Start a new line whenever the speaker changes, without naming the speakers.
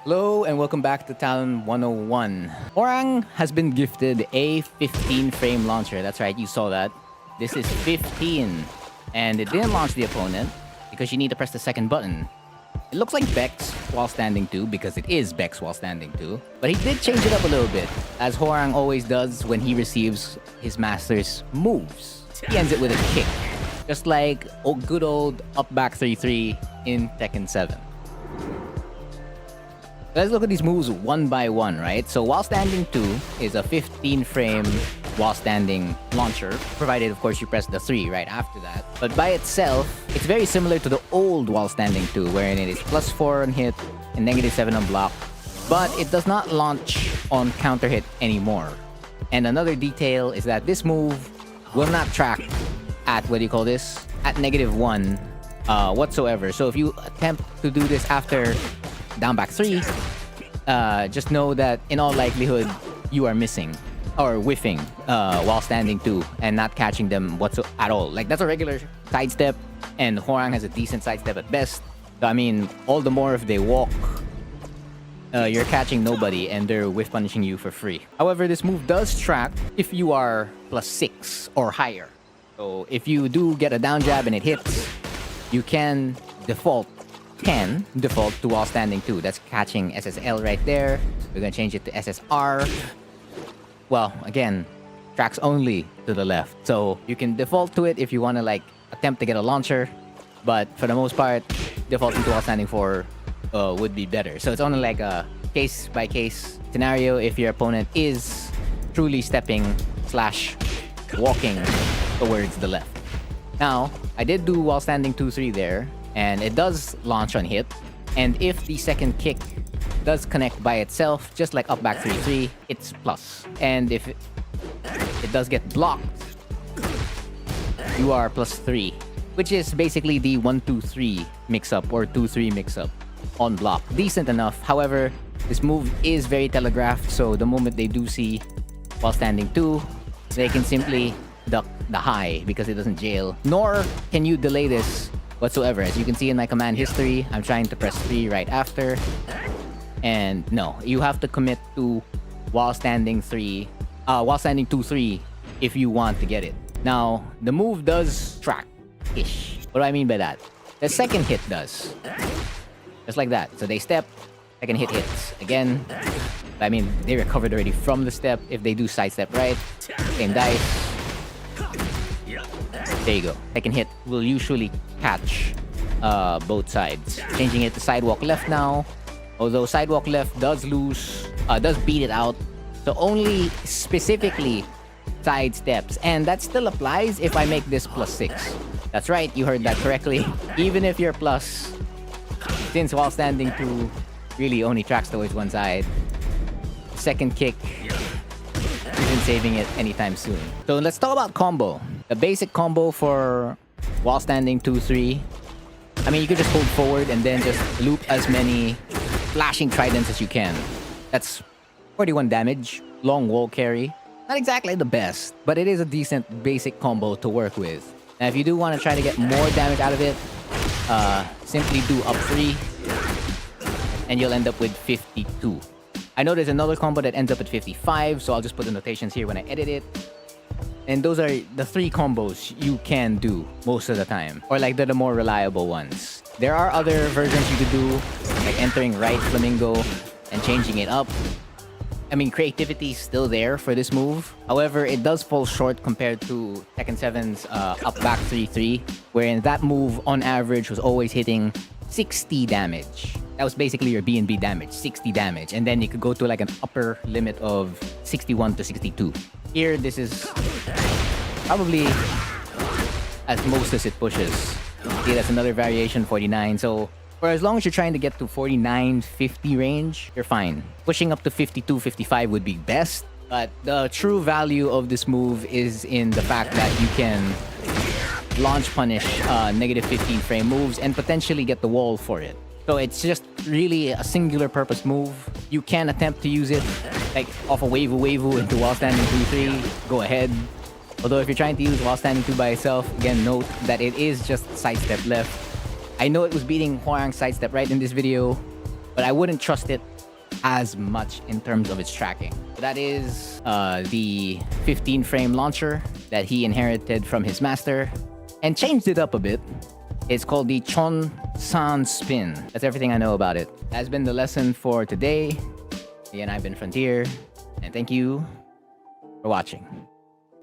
Hello and welcome back to Talon 101. Hwoarang has been gifted a 15 frame launcher. That's right, you saw that. This is 15. And it didn't launch the opponent because you need to press the second button. It looks like Bex while standing 2 because it is Bex while standing 2. But he did change it up a little bit, as Hwoarang always does when he receives his master's moves. He ends it with a kick, just like good old up back 3-3 in Tekken 7. Let's look at these moves one by one, right? So while standing 2 is a 15 frame while standing launcher, provided of course you press the 3 right after that. But by itself, it's very similar to the old while standing 2, wherein it is +4 on hit and -7 on block. But it does not launch on counter hit anymore. And another detail is that this move will not track at, what do you call this? At -1 whatsoever. So if you attempt to do this after down back 3, just know that in all likelihood you are missing or whiffing while standing 2 and not catching them at all. Like, that's a regular sidestep, and Hwoarang has a decent sidestep at best. So I mean, all the more if they walk, you're catching nobody and they're whiff punishing you for free. However, this move does track if you are +6 or higher. So if you do get a down jab and it hits, you can default to while standing 2. That's catching SSL right there. We're gonna change it to SSR. Well, again, tracks only to the left. So you can default to it if you want to like attempt to get a launcher, but for the most part, defaulting to while standing 4 would be better. So it's only like a case by case scenario if your opponent is truly stepping / walking towards the left. Now, I did do while standing 2-3 there, and it does launch on hit. And if the second kick does connect by itself, just like up back 3-3, it's plus. And if it does get blocked, you are +3, which is basically the 1-2-3 mix-up or 2-3 mix-up on block. Decent enough. However, this move is very telegraphed, so the moment they do see while standing 2, they can simply duck the high because it doesn't jail. Nor can you delay this whatsoever. As you can see in my command history, I'm trying to press 3 right after. And no, you have to commit to while standing 2-3 if you want to get it. Now, the move does track-ish. What do I mean by that? The second hit does. Just like that. So they step, second hit hits. Again, I mean, they recovered already from the step. If they do sidestep right, same dice. There you go. Second hit will usually catch both sides. Changing it to sidewalk left now. Although sidewalk left does beat it out. So only specifically side steps. And that still applies if I make this +6. That's right, you heard that correctly. Even if you're plus, since while standing 2 really only tracks towards one side, second kick isn't saving it anytime soon. So let's talk about combo. The basic combo for while standing 2-3. I mean, you could just hold forward and then just loop as many flashing tridents as you can. That's 41 damage, long wall carry. Not exactly the best, but it is a decent basic combo to work with. Now, if you do want to try to get more damage out of it, simply do up 3, and you'll end up with 52. I know there's another combo that ends up at 55, so I'll just put the notations here when I edit it. And those are the 3 combos you can do most of the time. Or like they're the more reliable ones. There are other versions you could do, like entering right flamingo and changing it up. I mean, creativity is still there for this move. However, it does fall short compared to Tekken 7's up back 3-3, wherein that move on average was always hitting 60 damage. That was basically your B&B damage, 60 damage. And then you could go to like an upper limit of 61 to 62. Here, this is probably as most as it pushes. See, that's another variation, 49. So for as long as you're trying to get to 49, 50 range, you're fine. Pushing up to 52, 55 would be best. But the true value of this move is in the fact that you can launch punish -15 frame moves and potentially get the wall for it. So it's just really a singular purpose move. You can attempt to use it like off a waifu into while standing 2-3, go ahead. Although if you're trying to use while standing 2 by itself, again, note that it is just sidestep left. I know it was beating Hwoarang sidestep right in this video, but I wouldn't trust it as much in terms of its tracking. So that is the 15 frame launcher that he inherited from his master and changed it up a bit. It's called the Chon San Spin. That's everything I know about it. That's been the lesson for today. Again, I've been Frontier, and thank you for watching.